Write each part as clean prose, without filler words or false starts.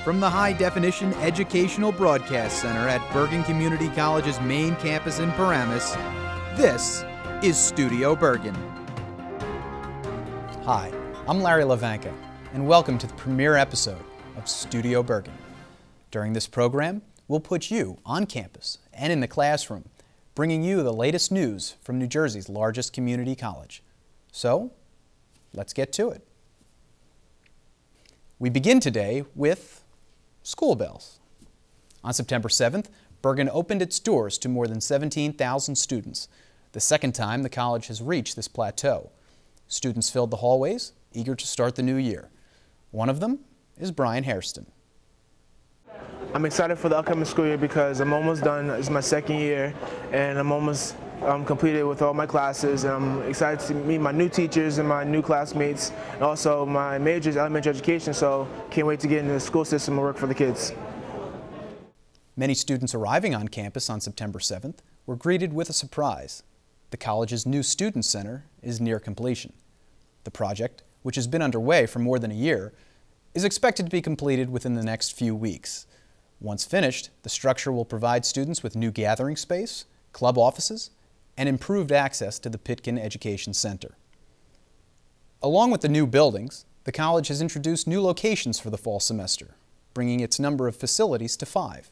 From the high-definition educational broadcast center at Bergen Community College's main campus in Paramus, this is Studio Bergen. Hi, I'm Larry Levanka, and welcome to the premiere episode of Studio Bergen. During this program, we'll put you on campus and in the classroom, bringing you the latest news from New Jersey's largest community college. So, let's get to it. We begin today with school bells. On September 7th, Bergen opened its doors to more than 17,000 students, the second time the college has reached this plateau. Students filled the hallways, eager to start the new year. One of them is Brian Hairston. I'm excited for the upcoming school year because I'm almost done. It's my second year, and I'm almost completed with all my classes. And I'm excited to meet my new teachers and my new classmates. And also, my major is elementary education, so can't wait to get into the school system and work for the kids. Many students arriving on campus on September 7th were greeted with a surprise. The college's new student center is near completion. The project, which has been underway for more than a year, is expected to be completed within the next few weeks. Once finished, the structure will provide students with new gathering space, club offices, and improved access to the Pitkin Education Center. Along with the new buildings, the college has introduced new locations for the fall semester, bringing its number of facilities to 5.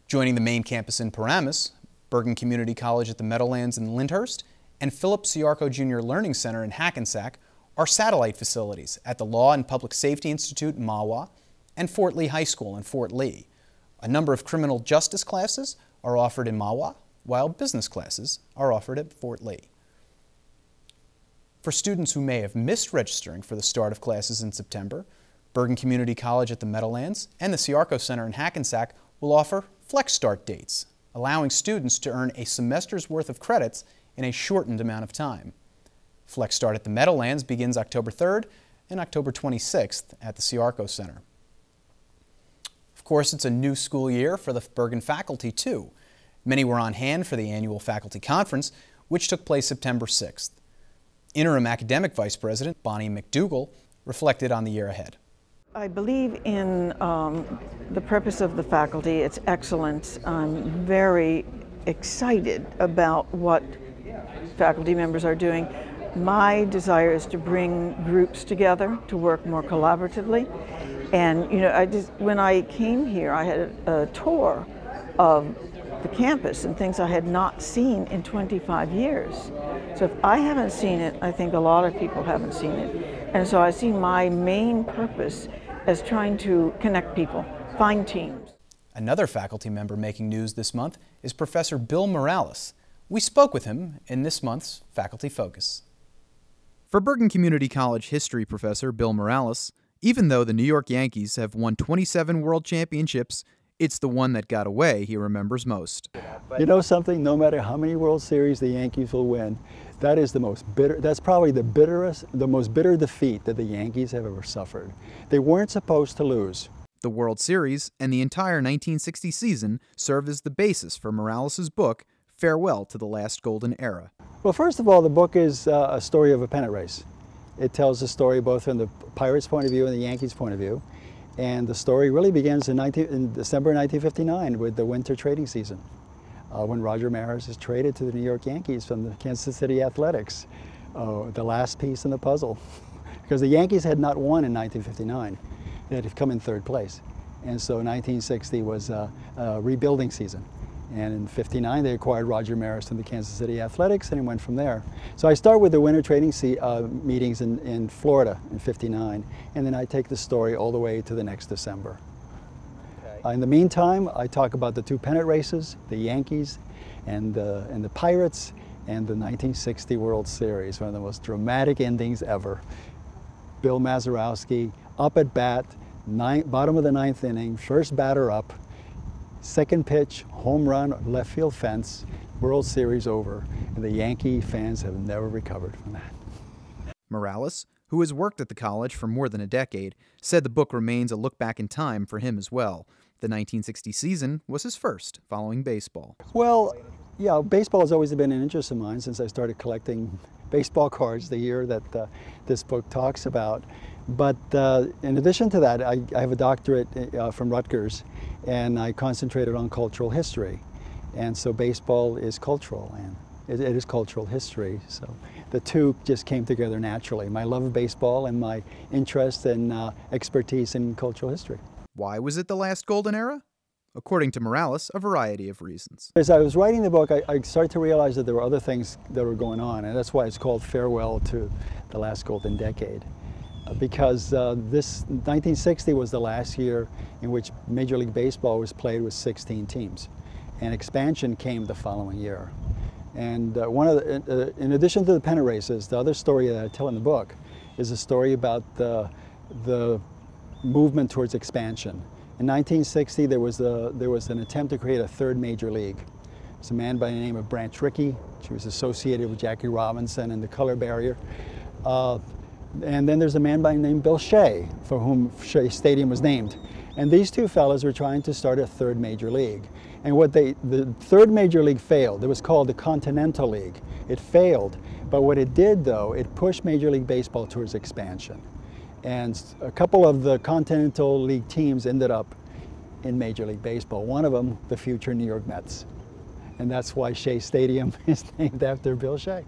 Joining the main campus in Paramus, Bergen Community College at the Meadowlands in Lyndhurst, and Philip Ciarco Jr. Learning Center in Hackensack are satellite facilities at the Law and Public Safety Institute in Mahwah and Fort Lee High School in Fort Lee. A number of criminal justice classes are offered in Mahwah, while business classes are offered at Fort Lee. For students who may have missed registering for the start of classes in September, Bergen Community College at the Meadowlands and the Ciarco Center in Hackensack will offer flex start dates, allowing students to earn a semester's worth of credits in a shortened amount of time. Flex Start at the Meadowlands begins October 3rd and October 26th at the Ciarco Center. Of course, it's a new school year for the Bergen faculty, too. Many were on hand for the annual faculty conference, which took place September 6th. Interim Academic Vice President Bonnie McDougall reflected on the year ahead. I believe in the purpose of the faculty. It's excellent. I'm very excited about what faculty members are doing. My desire is to bring groups together to work more collaboratively. And when I came here, I had a tour of the campus and things I had not seen in 25 years. So if I haven't seen it, I think a lot of people haven't seen it. And so I see my main purpose as trying to connect people, find teams. Another faculty member making news this month is Professor Bill Morales. We spoke with him in this month's Faculty Focus. For Bergen Community College history professor Bill Morales, even though the New York Yankees have won 27 world championships, it's the one that got away he remembers most. You know something? No matter how many World Series the Yankees will win, that is the most bitter, that's probably the most bitter defeat that the Yankees have ever suffered. They weren't supposed to lose. The World Series and the entire 1960 season serve as the basis for Morales' book, Farewell to the Last Golden Era. Well, first of all, the book is a story of a pennant race. It tells the story both from the Pirates' point of view and the Yankees' point of view. And the story really begins in December 1959 with the winter trading season, when Roger Maris is traded to the New York Yankees from the Kansas City Athletics, the last piece in the puzzle. Because the Yankees had not won in 1959. They had come in third place. And so 1960 was a rebuilding season. And in '59, they acquired Roger Maris from the Kansas City Athletics, and it went from there. So I start with the winter trading meetings in Florida in '59, and then I take the story all the way to the next December. Okay. In the meantime, I talk about the two pennant races, the Yankees and the Pirates, and the 1960 World Series, one of the most dramatic endings ever. Bill Mazeroski up at bat, bottom of the 9th inning, first batter up, second pitch, home run, left field fence, World Series over, and the Yankee fans have never recovered from that. Morales, who has worked at the college for more than a decade, said the book remains a look back in time for him as well. The 1960 season was his first following baseball. Well, yeah, baseball has always been an interest of mine since I started collecting baseball cards the year that this book talks about. But in addition to that, I have a doctorate from Rutgers, and I concentrated on cultural history. And so baseball is cultural, and it is cultural history. So the two just came together naturally. My love of baseball and my interest and expertise in cultural history. Why was it the last golden era? According to Morales, a variety of reasons. As I was writing the book, I started to realize that there were other things that were going on, and that's why it's called Farewell to the Last Golden Decade. Because this 1960 was the last year in which Major League Baseball was played with 16 teams, and expansion came the following year. And in addition to the pennant races, the other story that I tell in the book is a story about the movement towards expansion. In 1960, there was an attempt to create a third major league. There's a man by the name of Branch Rickey. She was associated with Jackie Robinson and the color barrier. And then there's a man by the name Bill Shea, for whom Shea Stadium was named. And these two fellows were trying to start a third major league. And the third major league failed. It was called the Continental League. It failed, but what it did though, it pushed Major League Baseball towards expansion. And a couple of the Continental League teams ended up in Major League Baseball. One of them, the future New York Mets. And that's why Shea Stadium is named after Bill Shea.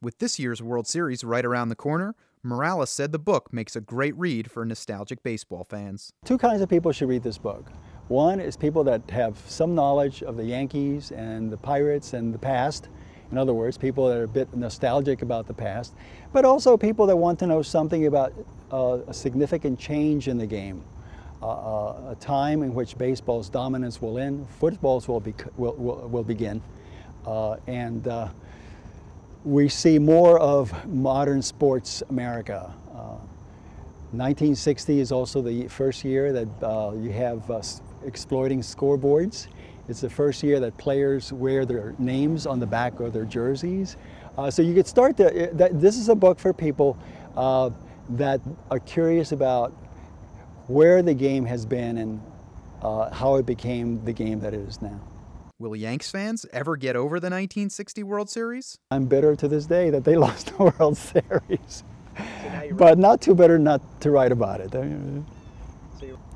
With this year's World Series right around the corner, Morales said the book makes a great read for nostalgic baseball fans. Two kinds of people should read this book. One is people that have some knowledge of the Yankees and the Pirates and the past. In other words, people that are a bit nostalgic about the past, but also people that want to know something about a significant change in the game, a time in which baseball's dominance will end, football's will begin, and we see more of modern sports America. 1960 is also the first year that you have exploiting scoreboards. It's the first year that players wear their names on the back of their jerseys. So you could start to, this is a book for people that are curious about where the game has been and how it became the game that it is now. Will Yanks fans ever get over the 1960 World Series? I'm bitter to this day that they lost the World Series. But not too bitter not to write about it.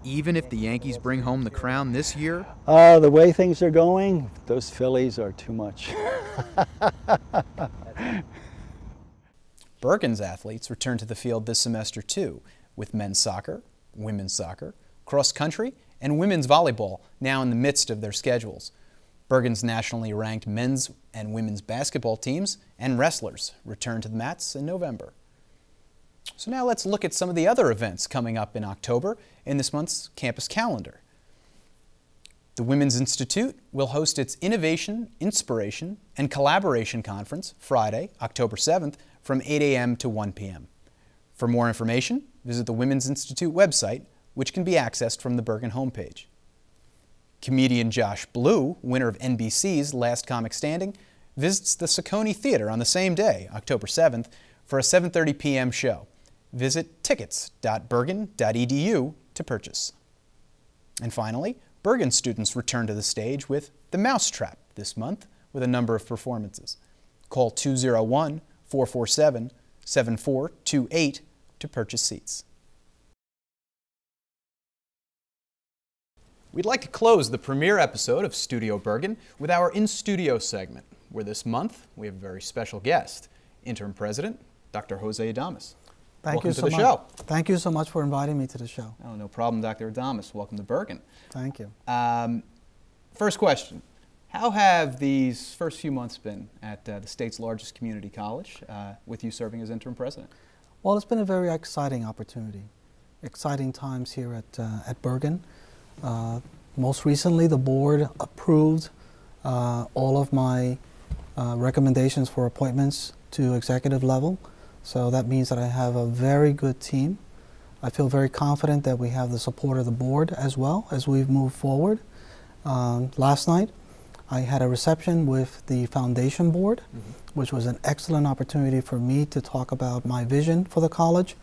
Even if the Yankees bring home the crown this year? The way things are going, those Phillies are too much. Bergen's athletes return to the field this semester too, with men's soccer, women's soccer, cross country, and women's volleyball now in the midst of their schedules. Bergen's nationally ranked men's and women's basketball teams and wrestlers return to the mats in November. So now let's look at some of the other events coming up in October in this month's campus calendar. The Women's Institute will host its Innovation, Inspiration, and Collaboration Conference Friday, October 7th from 8 a.m. to 1 p.m. For more information, visit the Women's Institute website, which can be accessed from the Bergen homepage. Comedian Josh Blue, winner of NBC's Last Comic Standing, visits the Saccone Theater on the same day, October 7th, for a 7:30 p.m. show. Visit tickets.bergen.edu to purchase. And finally, Bergen students return to the stage with The Mousetrap this month with a number of performances. Call 201-447-7428 to purchase seats. We'd like to close the premiere episode of Studio Bergen with our In-Studio segment, where this month we have a very special guest, Interim President, Dr. Jose Adames. Welcome to the show. Thank you so much for inviting me to the show. Oh, no problem, Dr. Adames. Welcome to Bergen. Thank you. First question. How have these first few months been at the state's largest community college with you serving as interim president? Well, it's been a very exciting opportunity. Exciting times here at Bergen. Most recently, the board approved all of my recommendations for appointments to executive level. So that means that I have a very good team. I feel very confident that we have the support of the board as well as we move forward. Last night, I had a reception with the foundation board, which was an excellent opportunity for me to talk about my vision for the college,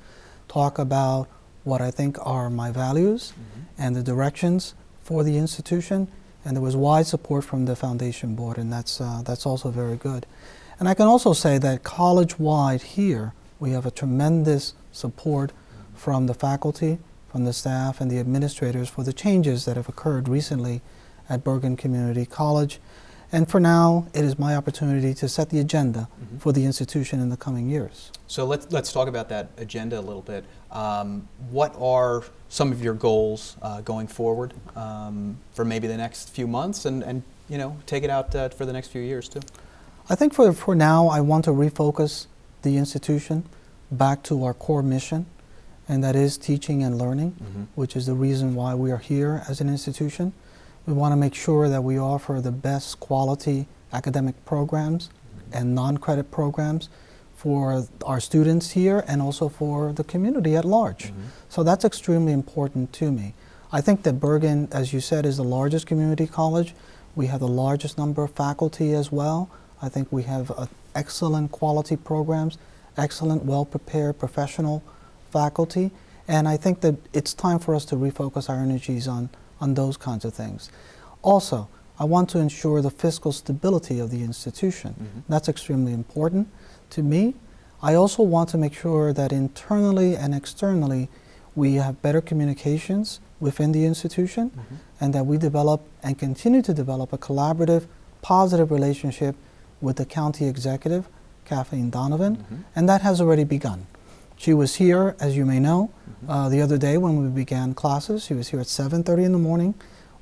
talk about what I think are my values and the directions for the institution, and there was wide support from the foundation board, and that's also very good. And I can also say that college-wide here, we have a tremendous support from the faculty, from the staff, and the administrators for the changes that have occurred recently at Bergen Community College. And for now, it is my opportunity to set the agenda for the institution in the coming years. So let's talk about that agenda a little bit. What are some of your goals going forward for maybe the next few months, and you know, take it out for the next few years too? I think for now, I want to refocus the institution back to our core mission, and that is teaching and learning, which is the reason why we are here as an institution. We want to make sure that we offer the best quality academic programs and non-credit programs for our students here and also for the community at large. So that's extremely important to me. I think that Bergen, as you said, is the largest community college. We have the largest number of faculty as well. I think we have excellent quality programs, excellent, well-prepared professional faculty, and I think that it's time for us to refocus our energies on those kinds of things. Also, I want to ensure the fiscal stability of the institution. That's extremely important to me. I also want to make sure that internally and externally we have better communications within the institution and that we develop and continue to develop a collaborative, positive relationship with the county executive, Kathleen Donovan, and that has already begun. She was here, as you may know, the other day when we began classes. She was here at 7:30 in the morning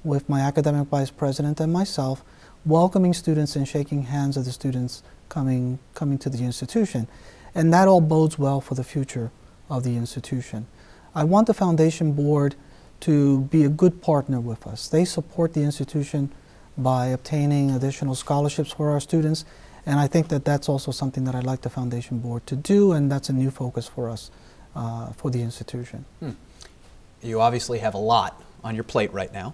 with my academic vice president and myself, welcoming students and shaking hands of the students coming to the institution. And that all bodes well for the future of the institution. I want the Foundation Board to be a good partner with us. They support the institution by obtaining additional scholarships for our students, and I think that that's also something that I'd like the Foundation Board to do, and that's a new focus for us, for the institution. You obviously have a lot on your plate right now.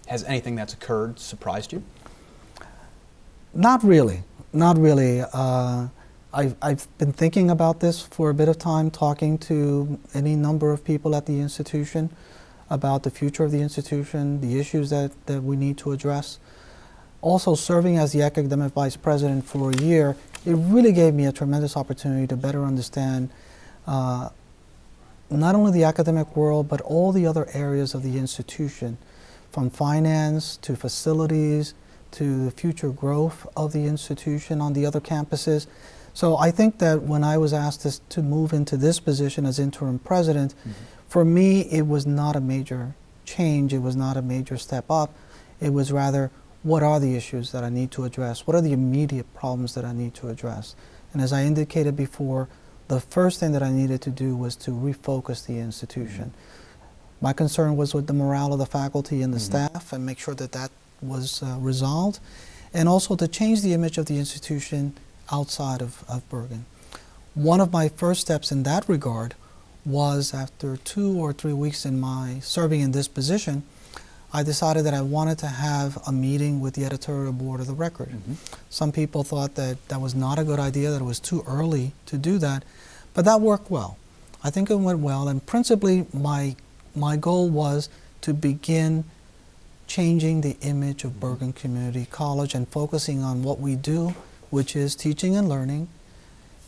Has anything that's occurred surprised you? Not really, not really. I've been thinking about this for a bit of time, talking to any number of people at the institution about the future of the institution, the issues that we need to address. Also, serving as the academic vice president for a year, it really gave me a tremendous opportunity to better understand not only the academic world, but all the other areas of the institution, from finance to facilities to the future growth of the institution on the other campuses. So I think that when I was asked to move into this position as interim president, for me it was not a major change, it was not a major step up. It was rather, what are the issues that I need to address? What are the immediate problems that I need to address? And as I indicated before, the first thing that I needed to do was to refocus the institution. My concern was with the morale of the faculty and the staff and make sure that that was resolved, and also to change the image of the institution outside of Bergen. One of my first steps in that regard was, after 2 or 3 weeks in my serving in this position, I decided that I wanted to have a meeting with the editorial board of the Record. Some people thought that that was not a good idea, that it was too early to do that, but that worked well. I think it went well, and principally my goal was to begin changing the image of Bergen Community College and focusing on what we do, which is teaching and learning,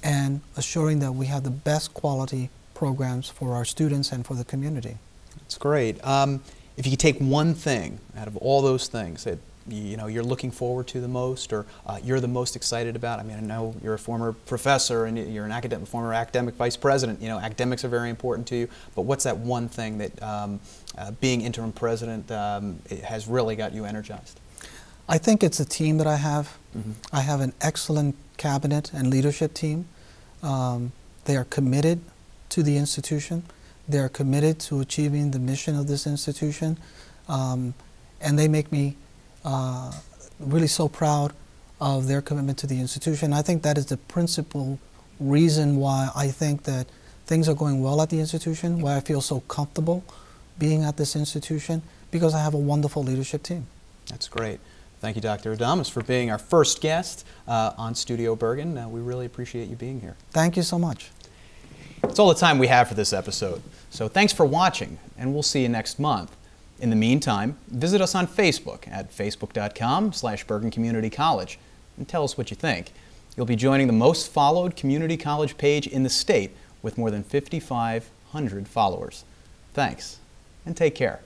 and assuring that we have the best quality programs for our students and for the community. That's great. If you could take one thing out of all those things that you're looking forward to the most, or you're the most excited about. I mean, I know you're a former professor and you're an former academic vice president. Academics are very important to you. But what's that one thing that being interim president has really got you energized? I think it's the team that I have. I have an excellent cabinet and leadership team. They are committed to the institution. They are committed to achieving the mission of this institution. And they make me really so proud of their commitment to the institution. I think that is the principal reason why I think that things are going well at the institution, why I feel so comfortable being at this institution, because I have a wonderful leadership team. That's great. Thank you, Dr. Adames, for being our first guest on Studio Bergen. We really appreciate you being here. Thank you so much. That's all the time we have for this episode. So thanks for watching, and we'll see you next month. In the meantime, visit us on Facebook at facebook.com/Bergen Community College and tell us what you think. You'll be joining the most followed community college page in the state with more than 5,500 500 followers. Thanks, and take care.